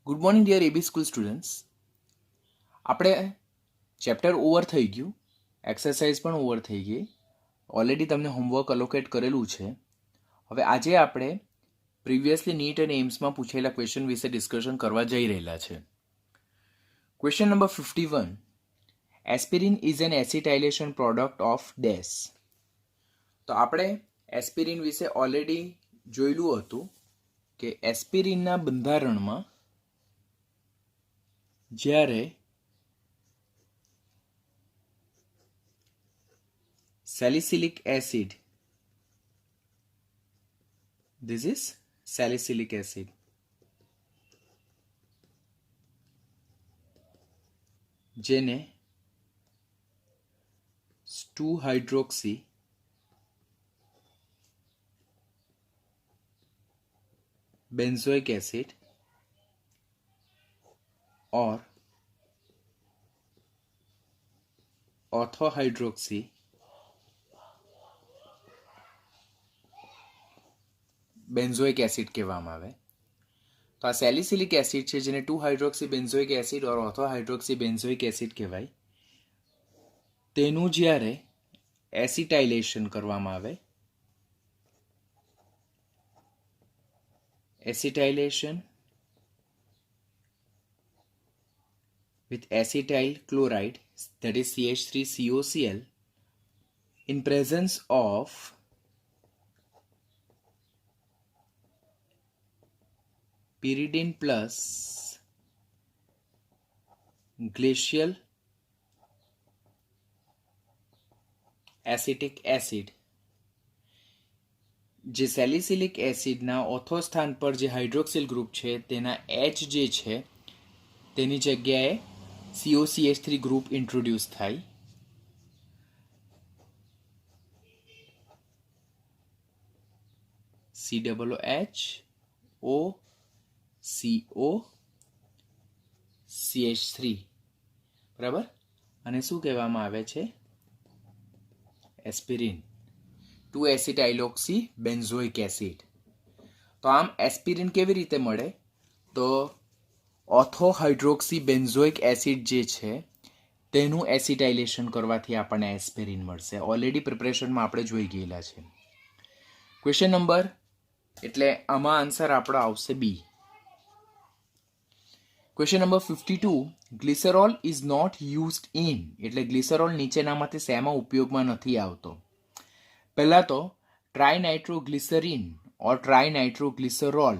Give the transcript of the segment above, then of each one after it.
Good morning dear A B school students. આપણે chapter over થઈ ગયું, એક્સરસાઇઝ પણ ઓવર થઈ ગઈ, ઓલરેડી તમને હોમવર્ક અલોકેટ કરેલું છે. હવે આજે આપણે પ્રિવિયસલી નીટ અને એમ્સમાં પૂછેલા ક્વેશ્ચન વિશે ડિસ્કશન કરવા જઈ રહેલા છે. Question number 51. Aspirin is an acetylation product of ડેસ. તો આપણે એસ્પિરિન વિશે ઓલરેડી જોયેલું હતું કે એસ્પિરિનના બંધારણમાં જ્યારે salicylic acid, this is salicylic acid, જેને 2-hydroxy benzoic acid और ortho-hydroxy બેન્ઝોઇક એસિડ કહેવામાં આવે. તો આ સેલિસિલિક એસિડ છે જેને 2-હાઇડ્રોક્સી બેન્ઝોઇક એસિડ ઓર ઓર્થો-હાઇડ્રોક્સી બેન્ઝોઇક એસિડ કહેવાય. તેનું જ્યારે એસિટાઇલેશન કરવામાં આવે, એસિટાઇલેશન with acetyl chloride, that is CH3COCl, in presence of pyridine plus glacial acetic acid, જે સેલિસિલિક એસિડના ઓથો સ્થાન પર જે હાઇડ્રોક્સિલ ગ્રુપ છે તેના H જે છે તેની જગ્યાએ COCH3 ગ્રુપ ઇન્ટ્રોડ્યુસ થાય. COOH, બરાબર. અને શું કહેવામાં આવે છે? Aspirin, two acetyloxy benzoic acid. તો આમ એસ્પિરિન કેવી રીતે મળે? તો ઓર્થો-હાઇડ્રોક્સી બેન્ઝોઇક એસિડ જે છે તેનું એસિટાઇલેશન કરવાથી આપણને એસ્પિરિન મળશે. ઓલરેડી પ્રિપરેશનમાં આપણે જોઈ ગયેલા છે. ક્વેશ્ચન નંબર, એટલે આમાં આન્સર આપણો આવશે B. Question number 52. Glycerol is not used in, એટલે ગ્લિસરોલ નીચેનામાંથી શેમાં ઉપયોગમાં નથી આવતો? પહેલાં તો ટ્રાયનાઇટ્રોગ્લિસરીન ઓર ટ્રાયનાઇટ્રોગ્લિસરોલ,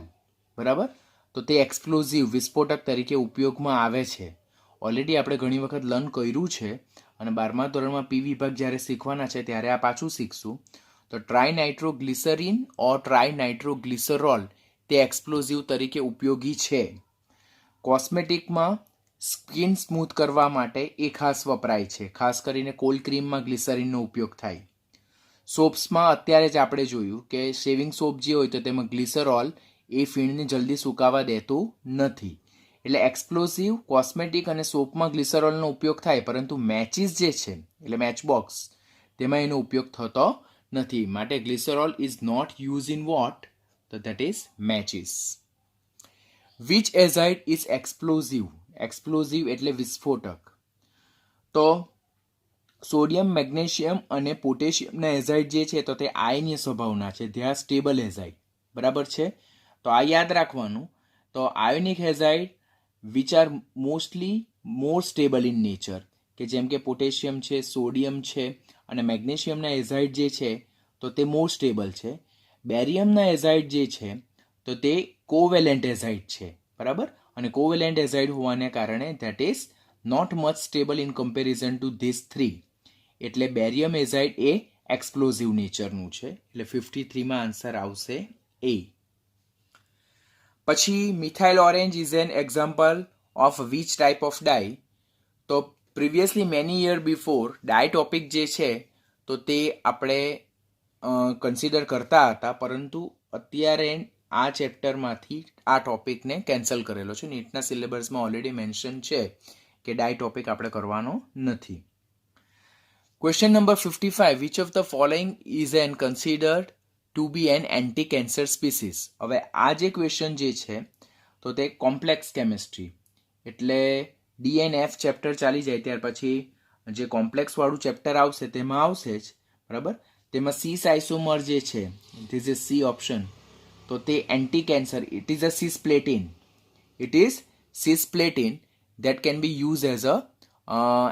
બરાબર. તો તે એક્સપ્લોઝિવ વિસ્ફોટક તરીકે ઉપયોગમાં આવે છે. ઓલરેડી આપણે ઘણી વખત લર્ન કર્યું છે અને 12મા ધોરણમાં પી વિભાગ જ્યારે શીખવાના છે ત્યારે આ પાછું શીખશું. તો ટ્રાયનાઇટ્રોગ્લિસરીન ઓર ટ્રાયનાઇટ્રોગ્લિસરોલ તે એક્સપ્લોઝિવ તરીકે ઉપયોગી છે. કોસ્મેટિકમાં સ્કિન સ્મૂથ કરવા માટે એ ખાસ વપરાય છે. ખાસ કરીને કોલ્ડ ક્રીમમાં ગ્લિસરીનનો ઉપયોગ થાય. સોપ્સમાં અત્યારે જ આપણે જોયું કે શેવિંગ સોપ જે હોય તો તેમાં ગ્લિસરોલ એ ફીણને જલ્દી સુકાવા દેતું નથી. એટલે એક્સપ્લોઝિવ, કોસ્મેટિક અને સોપમાં ગ્લિસરોલનો ઉપયોગ થાય, પરંતુ મેચિસ જે છે એટલે મેચબોક્સ તેમાં એનો ઉપયોગ થતો નથી. માટે glycerol is not use in what? તો that is matches. Which azide is explosive? Explosive એટલે વિસ્ફોટક. તો સોડિયમ, મેગ્નેશિયમ અને પોટેશિયમના એઝાઇડ જે છે તો તે આયનીય સ્વભાવના છે. ધે આર સ્ટેબલ એઝાઇડ, બરાબર છે. તો આ યાદ રાખવાનું. તો ionic azide which are mostly more stable in nature, કે જેમ કે પોટેશિયમ છે, સોડિયમ છે અને મેગ્નેશિયમના એઝાઇડ જે છે તો તે મોર સ્ટેબલ છે. બેરિયમના એઝાઇડ જે છે તો તે કોવેલેન્ટ એઝાઇડ છે, બરાબર. અને કોવેલેન્ટ એઝાઇડ હોવાને કારણે that is not much stable in comparison to this 3. એટલે બેરિયમ એઝાઇડ એ એક્સપ્લોઝિવ નેચરનું છે. એટલે 53માં આન્સર આવશે એ. પછી methyl orange is an example of which type of dye? તો previously many year before dye topic જે છે તો તે આપણે કન્સિડર કરતા હતા, પરંતુ અત્યારે આ ચેપ્ટરમાંથી આ ટોપિકને કેન્સલ કરેલો છે. નીટના સિલેબસમાં ઓલરેડી મેન્શન છે કે ડાય ટોપિક આપણે કરવાનો નથી. Question number 55. Which of the following is an considered to be an anti cancer species? હવે આ જે ક્વેશ્ચન જે છે તો તે કોમ્પ્લેક્સ કેમિસ્ટ્રી, એટલે DNF ચેપ્ટર ચાલી જાય ત્યાર પછી જે કોમ્પ્લેક્સવાળું ચેપ્ટર આવશે તેમાં આવશે જ, બરાબર. તેમાં સીસ આઇસોમર જે છે, ધીસ ઇઝ સી ઓપ્શન, તો તે anti cancer, it is a cisplatin, it is cisplatin that can be used as a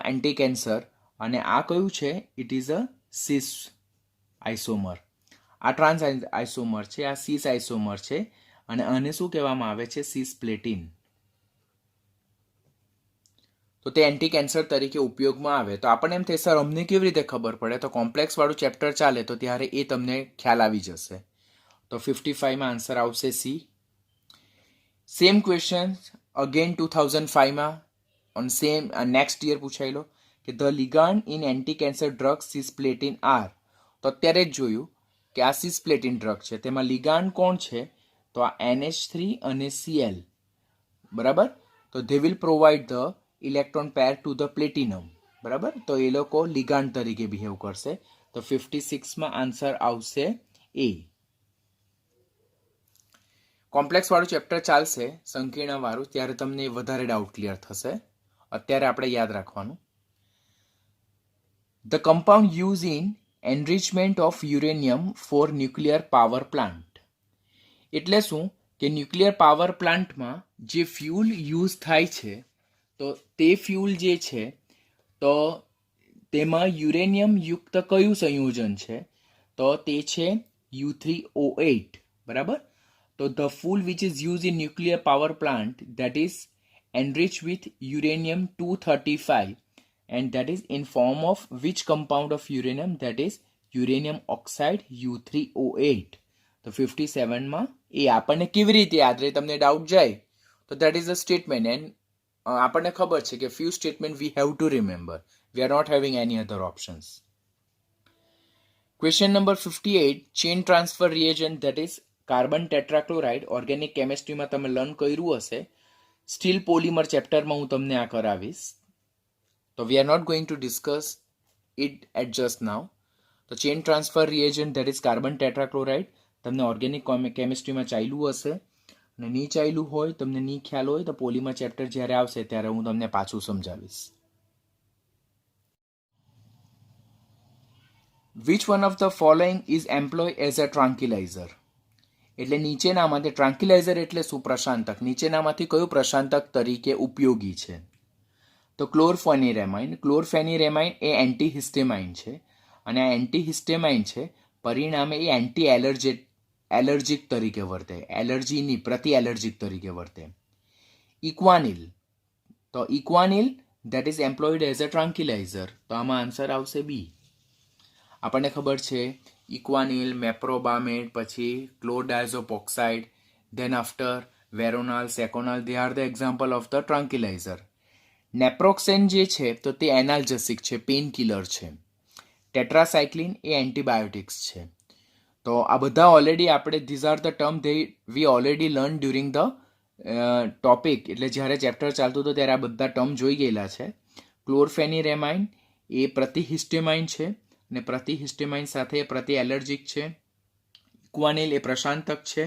anti-cancer. અને આ કયું છે? It is a સિસ isomer. આ ટ્રાન્સ આઇસોમર છે, આ સિસ આઇસોમર છે, અને આને શું કહેવામાં આવે છે? સિસ્પ્લેટિન. તો તે એન્ટી કેન્સર તરીકે ઉપયોગમાં આવે. તો આપણને એમ થાય સર અમને કેવી રીતે ખબર પડે? તો કોમ્પ્લેક્સ વાળું ચેપ્ટર ચાલે તો ત્યારે એ તમને ખ્યાલ આવી જશે. તો 55માં આન્સર આવશે સી. સેમ ક્વેશ્ચન અગેન 2005માં ઓન સેમ નેક્સ્ટ યર પૂછાયેલો કે the ligand in anti cancer drug cisplatin are. તો અત્યારે જ જોયું કે આ સિસ્પ્લેટિન ડ્રગ છે, તેમાં લિગાન્ડ કોણ છે? તો આ NH3 અને Cl, બરાબર. તો they will provide the electron pair to the platinum, બરાબર. તો એ લોકો લિગાન્ડ તરીકે બિહેવ કરશે. તો 56માં આન્સર આવશે એ. કોમ્પ્લેક્સ વાળું ચેપ્ટર ચાલશે, સંકીર્ણ વાળું, ત્યારે તમને વધારે ડાઉટ ક્લિયર થશે. અત્યારે આપણે યાદ રાખવાનું. The compound use in enrichment of uranium for nuclear power plant. એટલે શું કે ન્યુક્લિયર પાવર પ્લાન્ટમાં જે ફ્યુલ યુઝ થાય છે, તો તે ફ્યુલ જે છે તો તેમાં યુરેનિયમ યુક્ત કયું સંયોજન છે? તો તે છે U3O8, બરાબર. તો the fuel which is used in nuclear power plant that is enriched with uranium 235, and that is in form of which compound of uranium? That is uranium oxide U3O8. તો 57માં એ આપણને કેવી રીતે યાદ રહે? તમને ડાઉટ જાય તો that is a statement, and આપણને ખબર છે કે few statement we have to remember, we are not having any other options. Question number 58, chain transfer reagent that is carbon tetrachloride. Organic કેમિસ્ટ્રીમાં તમે લર્ન કર્યું હશે, સ્ટીલ પોલિમર ચેપ્ટરમાં હું તમને આ કરાવીશ. તો we are not going to discuss it at just now. તો chain transfer reagent that is carbon tetrachloride તમને ઓર્ગેનિક કેમિસ્ટ્રીમાં ચાલ્યું હશે, અને નહીં ચાલ્યું હોય, તમને નહીં ખ્યાલ હોય, તો પોલિમર ચેપ્ટર જ્યારે આવશે ત્યારે હું તમને પાછું સમજાવીશ. Which one of the following is employ as a tranquilliser. એટલે નીચેનામાંથી ટ્રાન્કિલાઇઝર એટલે શું? પ્રશાંતક. નીચેનામાંથી કયું પ્રશાંતક તરીકે ઉપયોગી છે? તો ક્લોરફેનિરેમાઇન. ક્લોરફેનિરેમાઇન એ એન્ટીહિસ્ટેમાઇન છે, અને આ એન્ટીહિસ્ટેમાઇન છે, પરિણામે એ એન્ટી એલર્જીક તરીકે વર્તે, એલર્જીની પ્રતિ એલર્જીક તરીકે વર્તે. ઇક્વાનિલ. તો Equanil that is employed as a tranquilliser. તો આમાં આન્સર આવશે બી. આપણને ખબર છે ઇક્વાનિલ, મેપ્રોબામેટ, પછી chlordiazepoxide, then after Veronal, Seconal, they are the example of the tranquilliser. Naproxen જે છે તો તે એનાલ્જેસિક છે, પેઇન કિલર છે. ટેટ્રાસાઇક્લિન એ એન્ટીબાયોટિક્સ છે. તો આ બધા ઓલરેડી આપણે these are the term they V already learn during the topic, એટલે જ્યારે ચેપ્ટર ચાલતું હતું ત્યારે આ બધા ટર્મ જોઈ ગયેલા છે. ક્લોરફેનિરેમાઇન એ પ્રતિહિસ્ટેમાઇન છે, અને પ્રતિહિસ્ટેમાઇન સાથે પ્રતિ એલર્જીક છે. ઇક્વાનિલ એ પ્રશાંતક છે,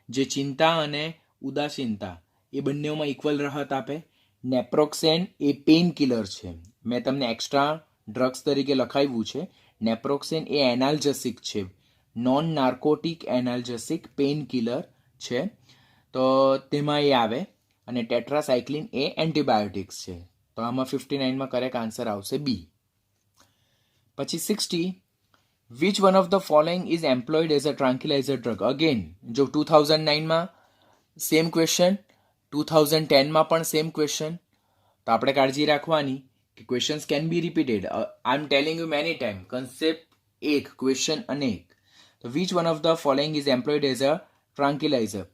જે ચિંતા અને ઉદાસીનતા એ બંનેમાં ઇક્વલ રાહત આપે. નેપ્રોક્સેન એ પેઇન કિલર છે, મેં તમને એક્સ્ટ્રા ડ્રગ્સ તરીકે લખાવ્યું છે. નેપ્રોક્સેન એ એનાલ્જેસિક છે, non narcotic analgesic pain killer છે, તો તેમાં એ આવે. અને ટેટ્રાસાઇક્લિન એ એન્ટીબાયોટિક્સ છે. તો આમાં 59માં કરેક્ટ આન્સર આવશે બી. પછી 60, which one of the following is employed as a tranquilliser drug. Again જો 2009માં સેમ ક્વેશ્ચન, 2010માં પણ સેમ ક્વેશ્ચન. તો આપણે કાળજી રાખવાની કે questions can be repeated. I am telling you many time, concept એક, ક્વેશ્ચન અનેક. તો which one of the following is employed as a tranquilliser.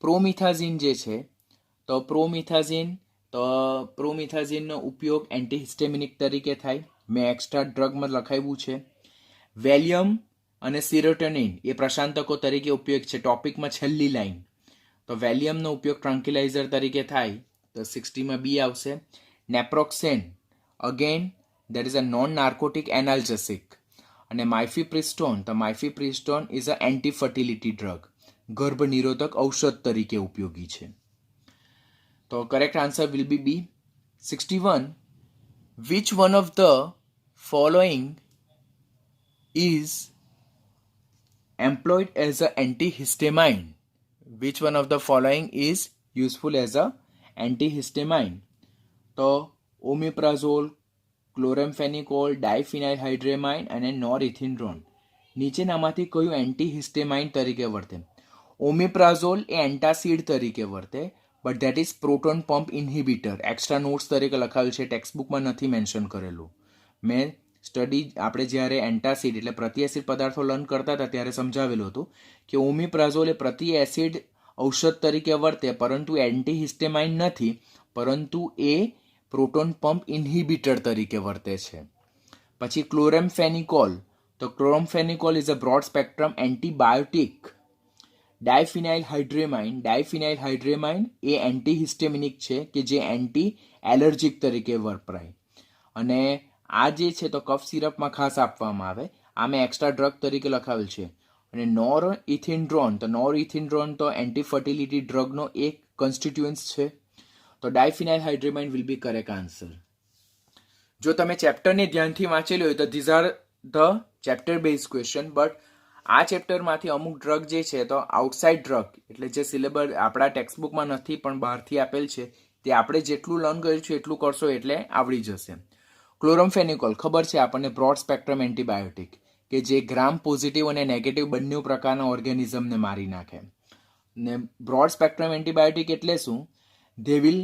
Promethazine જે છે, તો પ્રોમિથાઝિનનો ઉપયોગ એન્ટીહિસ્ટેમિનિક તરીકે થાય, મેં એક્સ્ટ્રા ડ્રગમાં લખાવ્યું છે. વેલિયમ અને સિરોટોનિન એ પ્રશાંતકો તરીકે ઉપયોગ છે, ટોપિકમાં છેલ્લી લાઈન. તો વેલિયમનો ઉપયોગ ટ્રાન્કિલાઇઝર તરીકે થાય, તો 60માં બી આવશે. Naproxen again that is a non narcotic analgesic. અને માઇફીપ્રિસ્ટોન, તો mifepristone is a anti fertility drug, ગર્ભ નિરોધક ઔષધ તરીકે ઉપયોગી છે. તો correct answer will be B. 61. Which one of the following is employed as an antihistamine? Which one of the following is useful as a antihistamine? તો ઓમિપ્રાઝોલ, ક્લોરેમ્ફેનિકોલ, ડાયફિનાઇલહાઇડ્રેમાઇન અને નોરઇથિન્ડ્રોન નીચેનામાંથી કયું એન્ટીહિસ્ટેમાઇન તરીકે વર્તે? ઓમિપ્રાઝોલ એ એન્ટાસિડ તરીકે વર્તે, but that is proton pump inhibitor. Extra notes તરીકે લખાવેલ છે, ટેક્સ્ટબુકમાં નથી મેન્શન કરેલું. મેં સ્ટડી આપણે જ્યારે એન્ટાસિડ એટલે પ્રતિ એસિડ પદાર્થો લર્ન કરતા હતા ત્યારે સમજાવેલું હતું કે ઓમિપ્રાઝોલ એ પ્રતિ એસિડ ઔષધ તરીકે વર્તે, પરંતુ એન્ટીહિસ્ટેમાઇન નથી, પરંતુ એ પ્રોટોન પંપ ઇન્હિબિટર તરીકે વર્તે છે. પછી ક્લોરેમ્ફેનિકોલ, તો chloramphenicol is a broad spectrum antibiotic. Diphenhydramine એ એન્ટીહિસ્ટેમિનિક છે કે જે એન્ટી એલર્જીક તરીકે વપરાય. અને આ જે છે તો કફ સિરપમાં ખાસ આપવામાં આવે. આ મેં એક્સ્ટ્રા ડ્રગ તરીકે લખાવેલ છે. અને નોરઇથિન્ડ્રોન, તો નોરઇથિન્ડ્રોન તો એન્ટી ફર્ટિલિટી ડ્રગનો એક કોન્સ્ટિટ્યુઅન્સ છે. તો ડાયફિનાઇલહાઇડ્રેમાઇન વિલ બી કરેક્ટ આન્સર. જો તમે ચેપ્ટરને ધ્યાનથી વાંચેલું હોય તો these are the chapter base question, but આ ચેપ્ટરમાંથી અમુક ડ્રગ જે છે તો આઉટસાઇડ ડ્રગ એટલે જે સિલેબસ આપણા ટેક્સ્ટબુકમાં નથી પણ બહારથી આપેલ છે તે આપણે જેટલું લર્ન કર્યું છે એટલું કરશો એટલે આવડી જશે. ક્લોરેમ્ફેનિકોલ ખબર છે આપણને, બ્રોડ સ્પેક્ટ્રમ એન્ટીબાયોટિક કે જે ગ્રામ પોઝિટિવ અને નેગેટિવ બંને પ્રકારના ઓર્ગેનિઝમને મારી નાખે. ને બ્રોડ સ્પેક્ટ્રમ એન્ટીબાયોટિક એટલે શું? they will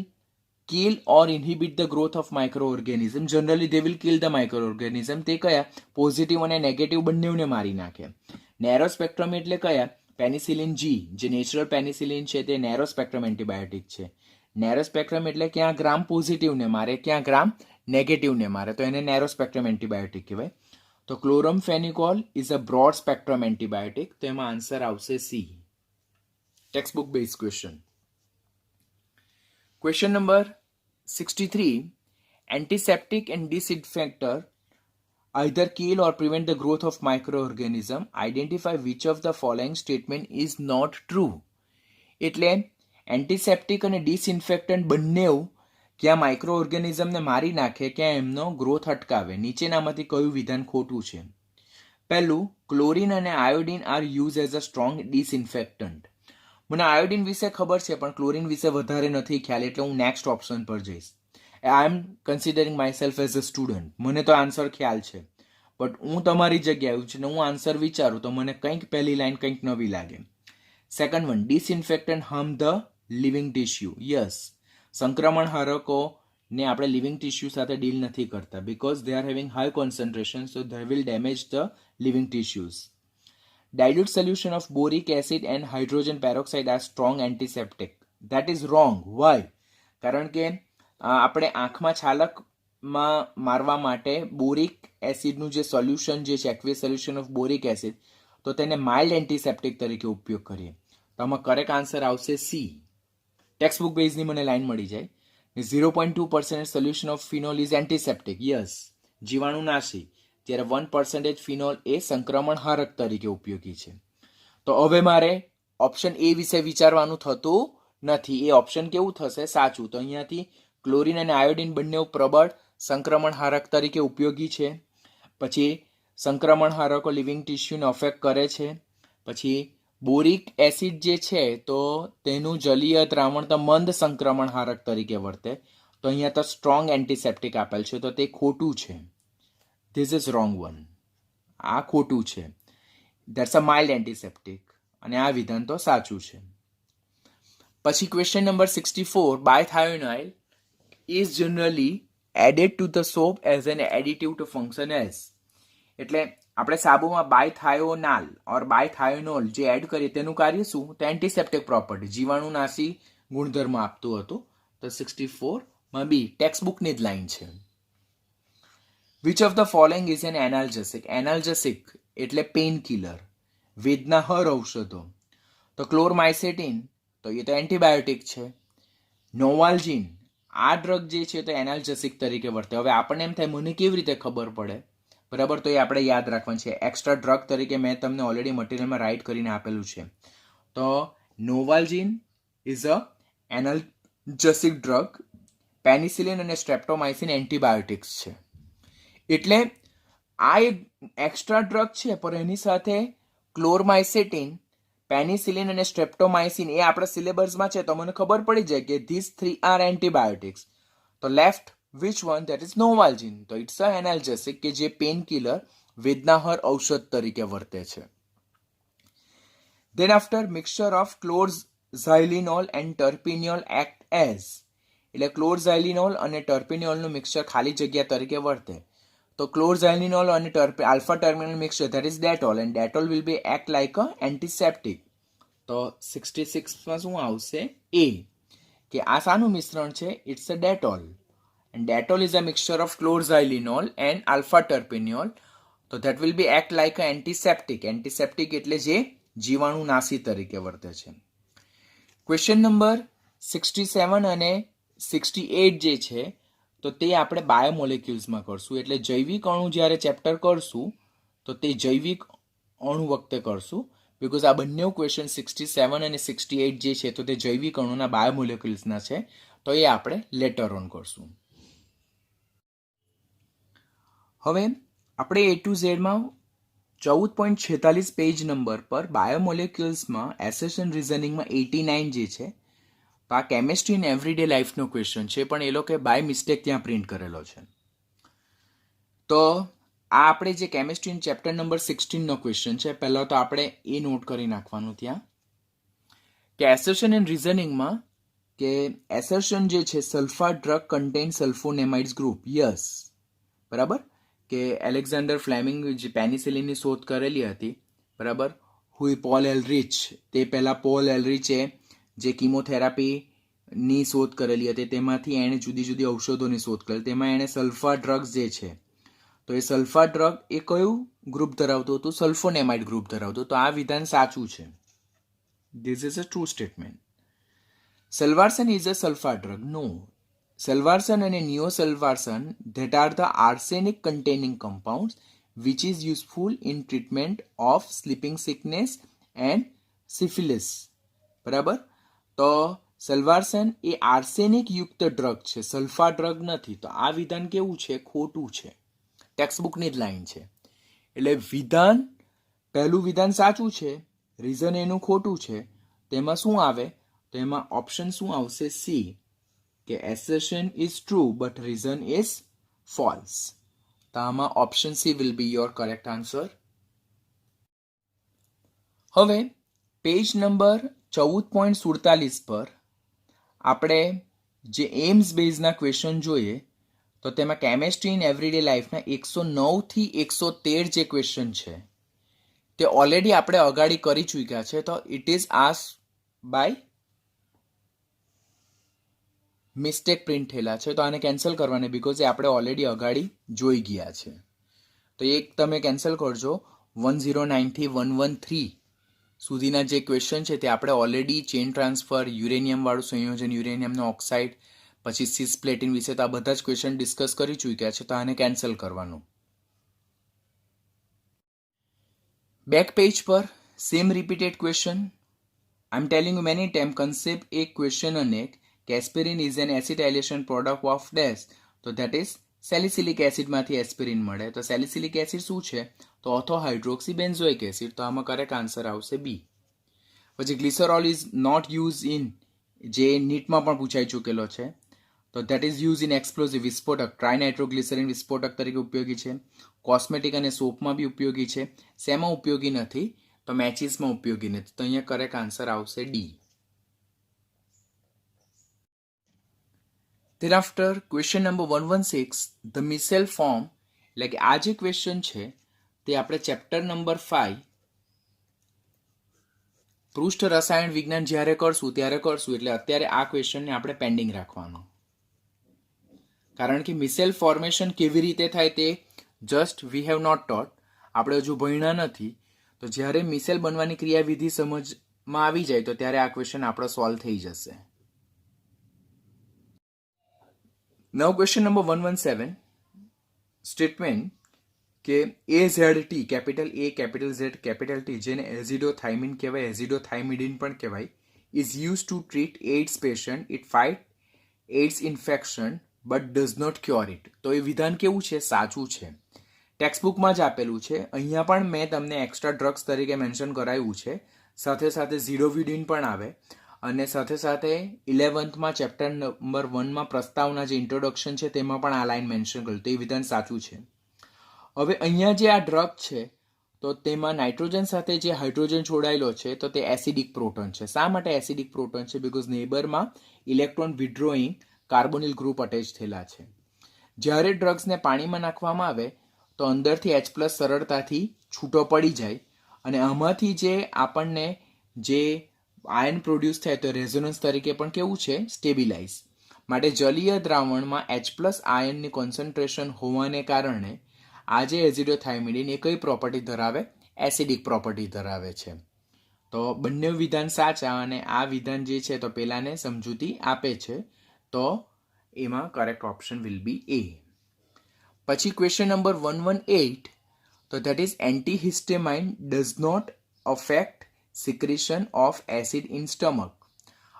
kill or inhibit the growth of microorganism. Generally they will kill the microorganism. તે કયા? પોઝિટિવ અને નેગેટિવ બંનેને મારી નાખે. નેરો સ્પેક્ટ્રમ એટલે કયા? પેનિસિલિન જી, જે નેચરલ પેનિસિલિન છે તે નેરો સ્પેક્ટ્રમ એન્ટીબાયોટિક છે. નેરો સ્પેક્ટ્રમ એટલે ક્યાં ગ્રામ પોઝિટિવને મારે, ક્યાં ગ્રામ નેગેટિવને મારે, તો એને નેરો સ્પેક્ટ્રમ એન્ટીબાયોટિક કહેવાય. તો chloramphenicol is a broad spectrum antibiotic. તો એમાં આન્સર આવશે C. Textbook base question. Question number 63. Antiseptic and disinfector either kill or prevent the growth of microorganism. Identify which of the following statement is not true. એટલે antiseptic અને ડિસઇન્ફેક્ટન્ટ બંને ક્યાં micro ઓર્ગેનિઝમને મારી નાખે, ક્યાં એમનો ગ્રોથ અટકાવે. નીચેનામાંથી કયું વિધાન ખોટું છે? પહેલું, ક્લોરીન અને iodine are use as a strong disinfectant. મને આયોડિન વિશે ખબર છે પણ ક્લોરીન વિશે વધારે નથી ખ્યાલ, એટલે હું નેક્સ્ટ ઓપ્શન પર જઈશ. I am considering myself as a student. મને તો આન્સર ખ્યાલ છે, બટ હું તમારી જગ્યાએ આવ્યું છું ને હું આન્સર વિચારું તો મને કંઈક પહેલી લાઈન કંઈક નવી લાગે. Second one, disinfectant harm the living tissue. Yes, સંક્રમણહારકોને આપણે લિવિંગ ટિશ્યુ સાથે ડીલ નથી કરતા because they are having high concentration, so they will damage the living tissues. Dilute solution of boric acid and hydrogen peroxide are strong antiseptic. That is wrong. Why? કારણ કે આપણે આંખમાં છાલકમાં મારવા માટે boric એસિડનું જે સોલ્યુશન જે છે, aqueous solution of boric acid, તો તેને માઇલ્ડ એન્ટીસેપ્ટિક તરીકે ઉપયોગ કરીએ. તો આમાં કરેક્ટ આન્સર આવશે સી. ટેક્સ્ટબુક બેઝની મને લાઈન મળી જાય. 0.2% solution of phenol is antiseptic. Yes, જીવાણુનાશી. જ્યારે 1% ફિનોલ એ સંક્રમણહારક તરીકે ઉપયોગી છે. તો હવે મારે ઓપ્શન એ વિશે વિચારવાનું થતું નથી. એ ઓપ્શન કેવું થશે? સાચું. તો અહીંયાથી ક્લોરીન અને આયોડિન બંને પ્રબળ સંક્રમણહારક તરીકે ઉપયોગી છે. પછી સંક્રમણહારકો લિવિંગ ટિશ્યુને અફેક્ટ કરે છે. પછી બોરિક એસિડ જે છે તો તેનું જલીય દ્રાવણ તો મંદ સંક્રમણહારક તરીકે વર્તે. તો અહીંયા તો સ્ટ્રોંગ એન્ટીસેપ્ટિક આપેલ છે, તો તે ખોટું છે. This is wrong one. આ ખોટું છે. ધેટ્સ અ માઇલ્ડ એન્ટીસેપ્ટિક, અને આ વિધાન તો સાચું છે. પછી question number 64. Bithionol is generally added to the soap as an additive to function as. એટલે આપણે સાબુમાં બાયથાયોનાલ ઓર બાયથાયોનોલ જે એડ કરીએ તેનું કાર્ય શું? તો એન્ટીસેપ્ટિક પ્રોપર્ટી, જીવાણુનાશી ગુણધર્મ આપતું હતું. તો 64 બી ટેક્સ્ટબુકની જ લાઈન છે. Which of the following is an analgesic? Analgesic એટલે પેઇન કિલર, વેદનાહર ઔષધો. તો ક્લોરમાઇસેટિન તો એ તો એન્ટીબાયોટિક છે. નોવાલ્જીન આ ડ્રગ જે છે તો એનાલ્જેસિક તરીકે વર્તે. હવે આપણને એમ થાય મને કેવી રીતે ખબર પડે, બરાબર? તો એ આપણે યાદ રાખવાનું છે. એક્સ્ટ્રા ડ્રગ તરીકે મેં તમને ઓલરેડી મટીરિયલમાં રાઇટ કરીને આપેલું છે. તો નોવાલ્જીન ઇઝ અ જસિક ડ્રગ, પેનિસિલિન અને સ્ટ્રેપ્ટોમાઇસિન એન્ટીબાયોટિક્સ છે. એટલે આ એક એક્સ્ટ્રા ડ્રગ છે, પણ એની સાથે ક્લોરમાઇસેટિન, પેનિસિલિન અને સ્ટ્રેપ્ટોમાઇસિન એ આપણા સિલેબસમાં છે, તો મને ખબર પડી જાય કે ધીસ 3 આર એન્ટીબાયોટિક્સ. તો left which one, that is Novalgin. તો ઇટ્સ અ એનાલ્જેસિક કે જે પેન કિલર વેદનાહર ઔષધ તરીકે વર્તે છે. Then after mixture of chlorxylenol and terpineol act as, એટલે ક્લોરઝાઇલિનોલ અને ટર્પિનિયોલનું મિક્સચર ખાલી જગ્યા તરીકે વર્તે. તો ક્લોરઝાઇલિનોલ અને alpha terminal mixture that is Dettol, and Dettol will be act like a antiseptic. તો 66માં શું આવશે? એ, કે આ શાનું મિશ્રણ છે? It's a Dettol, and Dettol is a mixture of chloroxylenol and alpha terpineol. તો that will be act like a antiseptic. Antiseptic એટલે જે જીવાણુનાશી તરીકે વર્તે છે. ક્વેશ્ચન નંબર 67 અને 68 જે છે, તો તે આપણે બાયોમોલેક્યુલ્સમાં કરશું. એટલે જૈવિક અણુ જ્યારે ચેપ્ટર કરશું તો તે જૈવિક અણુ વખતે કરશું, બિકોઝ આ બંને ક્વેશ્ચન 67 અને 68 જે છે, તો તે જૈવિક અણુના બાયોમોલેક્યુલ્સના છે, તો એ આપણે લેટર ઓન કરશું. હવે આપણે A to Z માં 14.46 પેજ નંબર પર બાયોમોલેક્યુલ્સમાં એસેશન રિઝનિંગમાં 89 જે છે, તો આ કેમિસ્ટ્રી ઇન એવરીડે લાઈફનો ક્વેશ્ચન છે, પણ એ લોકોએ બાય મિસ્ટેક ત્યાં પ્રિન્ટ કરેલો છે. તો આ આપણે જે કેમિસ્ટ્રી ઇન ચેપ્ટર નંબર 16નો ક્વેશ્ચન છે. પહેલાં તો આપણે એ નોટ કરી નાખવાનું ત્યાં કે એસેશન ઇન રિઝનિંગમાં કે એસેશન જે છે, સલ્ફા ડ્રગ કન્ટેન સલ્ફોનેમાઇડ્સ ગ્રુપ. યસ, બરાબર, કે એલેક્ઝાન્ડર ફ્લેમિંગ જે પેનિસિલિનની શોધ કરેલી હતી, બરાબર, હુઈ પોલ એલરિચ, તે પહેલાં પોલ એલરિચે જે કિમોથેરાપીની શોધ કરેલી હતી, તેમાંથી એણે જુદી જુદી ઔષધોની શોધ કરેલી. તેમાં એણે સલ્ફા ડ્રગ્સ જે છે, તો એ સલ્ફા ડ્રગ એ કયું ગ્રુપ ધરાવતું હતું? સલ્ફોનેમાઇડ ગ્રુપ ધરાવતું. તો આ વિધાન સાચું છે. This is a true statement. Salvarsan is a sulpha drug. No. Salvarsan and neosalvarsan, that are the arsenic containing compounds which is useful in treatment of sleeping sickness and syphilis. બરાબર, તો સલ્વાર્સન એ arsenic યુક્ત drug છે, સલ્ફા drug નથી. તો આ વિધાન કેવું છે? ખોટું છે. ટેક્સ્ટબુકની જ લાઈન છે. એટલે વિધાન, પહેલું વિધાન સાચું છે, રીઝન એનું ખોટું છે. તેમાં શું આવે? તો એમાં ઓપ્શન શું આવશે? સી, કે assertion is true but reason is false. તો આમાં option she will be your correct answer. હવે પેજ નંબર 14.47 પર આપણે જે એમ્સ બેઝના ક્વેશ્ચન જોઈએ, તો તેમાં કેમેસ્ટ્રી ઇન એવરીડે લાઈફના 109 થી 113 જે ક્વેશ્ચન છે, તે ઓલરેડી આપણે અગાડી કરી ચૂક્યા છે. તો it is ask by mistake print થયેલા છે, તો આને કેન્સલ કરવાને, બિકોઝ એ આપણે ઓલરેડી અગાડી જોઈ ગયા છે. તો એક તમે કેન્સલ કરજો. 109 થી 113 સુધીના જે ક્વેશ્ચન છે, તે આપણે ઓલરેડી ચેન ટ્રાન્સફર, યુરેનિયમવાળું સંયોજન, યુરેનિયમનો ઓક્સાઇડ, પછી સિસપ્લેટિન વિશે તો આ બધા જ ક્વેશ્ચન ડિસ્કસ કરી ચૂક્યા છે. તો આને કેન્સલ કરવાનું. બેક પેજ પર same repeated question. I am telling you many time concept એક ક્વેશ્ચન અને aspirin is an acetylation product of ડેસ. તો ધેટ ઇઝ સેલિસિલિક એસિડમાંથી એસ્પિરિન મળે. તો સેલિસિલિક એસિડ શું છે? તો ઓથો હાઇડ્રોક્સી બેન્ઝોઇક એસિડ. તો આમાં કરેક્ટ આન્સર આવશે બી. પછી glycerol is not use in, જે નીટમાં પણ પૂછાઈ ચૂકેલો છે, તો that is use in explosive વિસ્ફોટક. ટ્રાયનાઇટ્રોગ્લિસરીન વિસ્ફોટક તરીકે ઉપયોગી છે. કોસ્મેટિક અને સોપમાં બી ઉપયોગી છે. શેમાં ઉપયોગી નથી? તો મેચિસમાં ઉપયોગી નથી. તો અહીંયા કરેક્ટ આન્સર આવશે D. Then after question number 116, the missile form, એટલે કે આ જે ક્વેશ્ચન છે, તે આપણે ચેપ્ટર નંબર 5 પૃષ્ઠ રસાયણ વિજ્ઞાન જ્યારે કરશું ત્યારે કરશું. એટલે અત્યારે આ ક્વેશ્ચનને આપણે પેન્ડિંગ રાખવાનો, કારણ કે મિસેલ ફોર્મેશન કેવી રીતે થાય તે just we have not taught, આપણે હજુ ભણ્યા નથી. તો જ્યારે મિસેલ બનવાની ક્રિયાવિધિ સમજમાં આવી જાય તો ત્યારે આ ક્વેશ્ચન આપણો સોલ્વ થઈ જશે. Now question number 117, statement કે AZT, capital A, capital Z, capital T, જેને એઝિડોથાઇમિન કહેવાય, એઝિડોથાઇમિડિન પણ કહેવાય, is used to treat AIDS patient. It fight AIDS infection but does not cure it. તો એ વિધાન કેવું છે? સાચું છે. ટેક્સ્ટબુકમાં જ આપેલું છે. અહીંયા પણ મેં તમને એક્સ્ટ્રા ડ્રગ્સ તરીકે મેન્શન કરાવ્યું છે. સાથે સાથે ઝીરોવિડિન પણ આવે અને સાથે સાથે 11th ચેપ્ટર નંબર 1 પ્રસ્તાવના જે ઇન્ટ્રોડક્શન છે તેમાં પણ આ લાઈન મેન્શન કર્યું. તો એ વિધાન સાચું છે. હવે અહીંયા જે આ ડ્રગ છે તો તેમાં નાઇટ્રોજન સાથે જે હાઇડ્રોજન જોડાયેલો છે તો તે એસિડિક પ્રોટોન છે. શા માટે એસિડિક પ્રોટોન છે? બીકોઝ નેબરમાં electron withdrawing carbonyl group attach થયેલા છે. જ્યારે ડ્રગ્સને પાણીમાં નાખવામાં આવે તો અંદરથી H+ સરળતાથી છૂટો પડી જાય અને આમાંથી જે આપણને જે આયન પ્રોડ્યુસ થાય તો રેઝોનન્સ તરીકે પણ કેવું છે? સ્ટેબિલાઇઝ. માટે જલીય દ્રાવણમાં H+ આયનની કોન્સન્ટ્રેશન હોવાને કારણે આ જે એઝિડોથાઇમિડિન એ કઈ પ્રોપર્ટી ધરાવે? એસિડિક પ્રોપર્ટી ધરાવે છે. તો બંને વિધાન સાચા અને આ વિધાન જે છે તો પેલાને સમજૂતી આપે છે. તો એમાં correct option will be A. પછી ક્વેશ્ચન નંબર 118, તો that is antihistamine does not affect secretion of acid in stomach.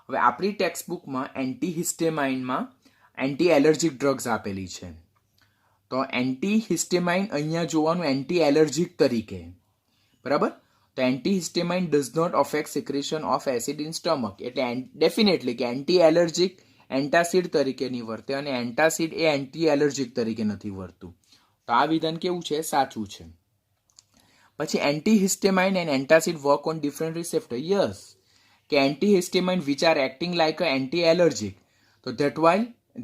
હવે આપણી ટેક્સ્ટબુકમાં એન્ટીહિસ્ટેમાઇનમાં એન્ટી એલર્જીક ડ્રગ્સ આપેલી છે. તો એન્ટીહિસ્ટેમાઇન અહીંયા જોવાનું એન્ટી એલર્જીક તરીકે, બરાબર. તો antihistamine does not affect secretion of acid in stomach એટલે ડેફિનેટલી કે એન્ટી એલર્જીક એન્ટાસિડ તરીકે નહીં વર્તે અને એન્ટાસિડ એ એન્ટી એલર્જીક તરીકે નથી વર્તું. તો આ વિધાન કેવું છે? સાચું છે. પછી antihistamine and antacid work on different receptor. Yes, કે antihistamine which are acting like a anti allergic, તો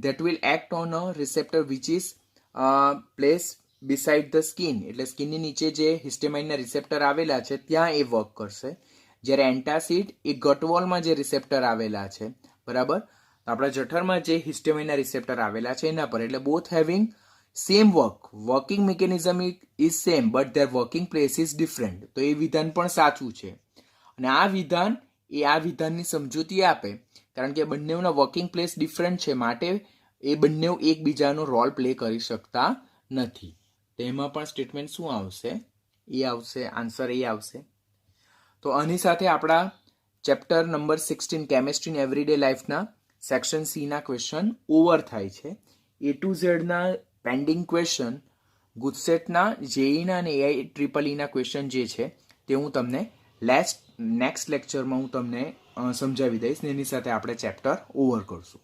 that will act on a receptor which is placed beside the skin. એટલે સ્કિનની નીચે જે હિસ્ટેમાઇનના રિસેપ્ટર આવેલા છે ત્યાં એ વર્ક કરશે. જ્યારે એન્ટાસિડ એ ગટવોલમાં જે રિસેપ્ટર આવેલા છે, બરાબર, આપણા જઠરમાં જે હિસ્ટેમાઇનના રિસેપ્ટર આવેલા છે એના પર. એટલે both having same working mechanism is same but their working place is different. તો એ વિધાન પણ સાચું છે. અને આ વિધાન એ આ વિધાનની સમજૂતી આપે કારણ કે બંનેના વર્કિંગ પ્લેસ ડિફરન્ટ છે માટે એ બંને એકબીજાનો રોલ પ્લે કરી શકતા નથી. તેમાં પણ સ્ટેટમેન્ટ શું આવશે? એ આવશે, આન્સર એ આવશે. તો આની સાથે આપણા chapter number 16 chemistry in everyday લાઈફના સેક્શન C ક્વેશ્ચન ઓવર થાય છે. A to Z pending question, ગુજસેટના, જેઈના અને AIEEE ક્વેશ્ચન જે છે તે હું તમને નેક્સ્ટ લેક્ચરમાં હું તમને સમજાવી દઈશ ને એની સાથે આપણે ચેપ્ટર ઓવર કરશું.